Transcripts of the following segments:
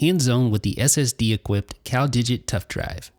hands-on with the SSD-equipped CalDigit Tuff drive.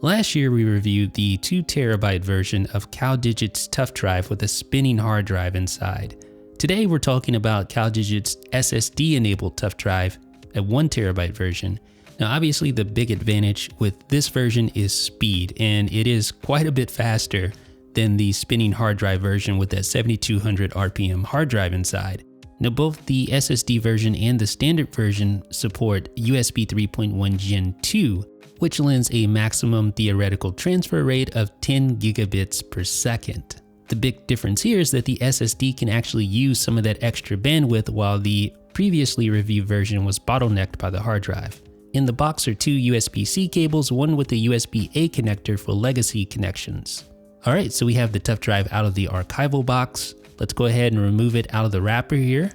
Last year we reviewed the 2TB version of CalDigit's Tuff drive with a spinning hard drive inside. Today we're talking about CalDigit's SSD-enabled Tuff drive, a 1TB version. Now obviously the big advantage with this version is speed, and it is quite a bit faster than the spinning hard drive version with that 7200 RPM hard drive inside. Now both the SSD version and the standard version support USB 3.1 Gen 2, which lends a maximum theoretical transfer rate of 10 gigabits per second. The big difference here is that the SSD can actually use some of that extra bandwidth while the previously reviewed version was bottlenecked by the hard drive. In the box are two USB-C cables, one with a USB-A connector for legacy connections. Alright, so we have the Tuff drive out of the archival box. Let's go ahead and remove it out of the wrapper here.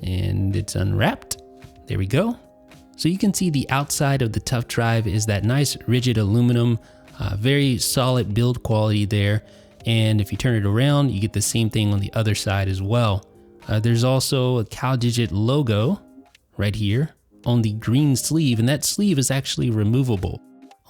And it's unwrapped. There we go. So you can see the outside of the Tuff drive is that nice rigid aluminum, very solid build quality there. And if you turn it around, you get the same thing on the other side as well. There's also a CalDigit logo right here on the green sleeve, and that sleeve is actually removable.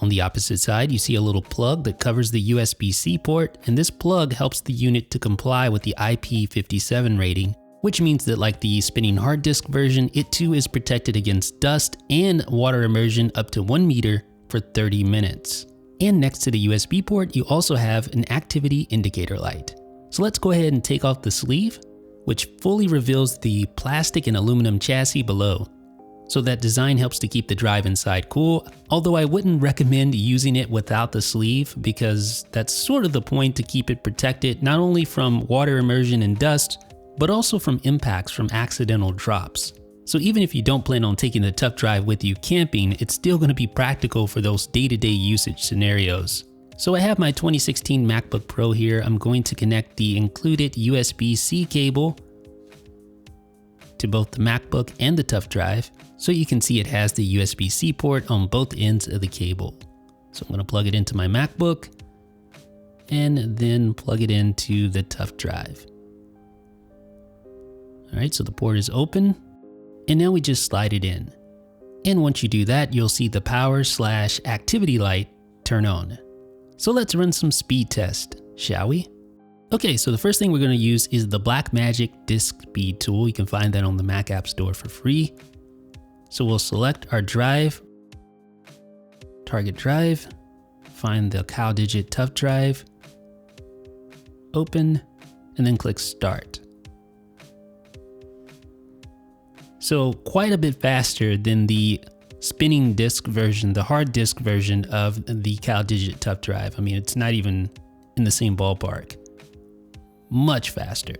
On the opposite side, you see a little plug that covers the USB-C port, and this plug helps the unit to comply with the IP57 rating, which means that like the spinning hard disk version, it too is protected against dust and water immersion up to 1 meter for 30 minutes. And next to the USB port, you also have an activity indicator light. So let's go ahead and take off the sleeve, which fully reveals the plastic and aluminum chassis below. So that design helps to keep the drive inside cool, although I wouldn't recommend using it without the sleeve because that's sort of the point, to keep it protected not only from water immersion and dust, but also from impacts from accidental drops. So even if you don't plan on taking the Tuff drive with you camping, it's still going to be practical for those day-to-day usage scenarios. So I have my 2016 MacBook Pro here. I'm going to connect the included USB-C cable to both the MacBook and the Tuff drive, so you can see it has the USB-C port on both ends of the cable. So I'm going to plug it into my MacBook and then plug it into the Tuff drive. Alright, so the port is open, and now we just slide it in. And once you do that, you'll see the power/activity light turn on. So let's run some speed test, shall we? Okay, so the first thing we're going to use is the Blackmagic Disk Speed tool. You can find that on the Mac App Store for free. So we'll select our drive, target drive, find the CalDigit Tuff drive, open, and then click Start. So quite a bit faster than the spinning disk version, the hard disk version of the CalDigit Tuff drive. I mean, it's not even in the same ballpark. Much faster.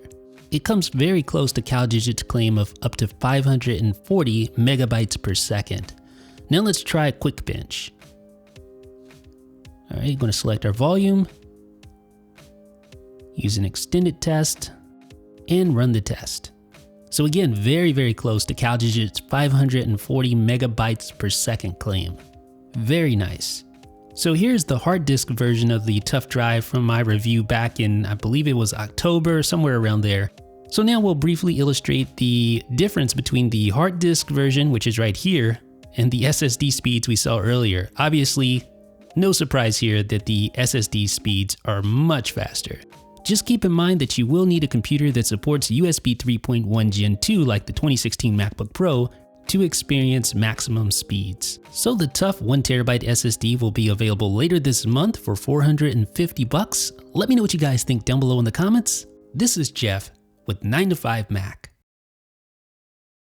It comes very close to CalDigit's claim of up to 540 megabytes per second. Now let's try a quick bench. All right, going to select our volume, use an extended test, and run the test. So again, very, very close to CalDigit's 540 megabytes per second claim. Very nice. So here's the hard disk version of the Tuff drive from my review back in, I believe it was October, somewhere around there. So now we'll briefly illustrate the difference between the hard disk version, which is right here, and the SSD speeds we saw earlier. Obviously, no surprise here that the SSD speeds are much faster. Just keep in mind that you will need a computer that supports USB 3.1 Gen 2 like the 2016 MacBook Pro to experience maximum speeds. So the Tuff 1TB SSD will be available later this month for $450. Let me know what you guys think down below in the comments. This is Jeff with 9 to 5 Mac.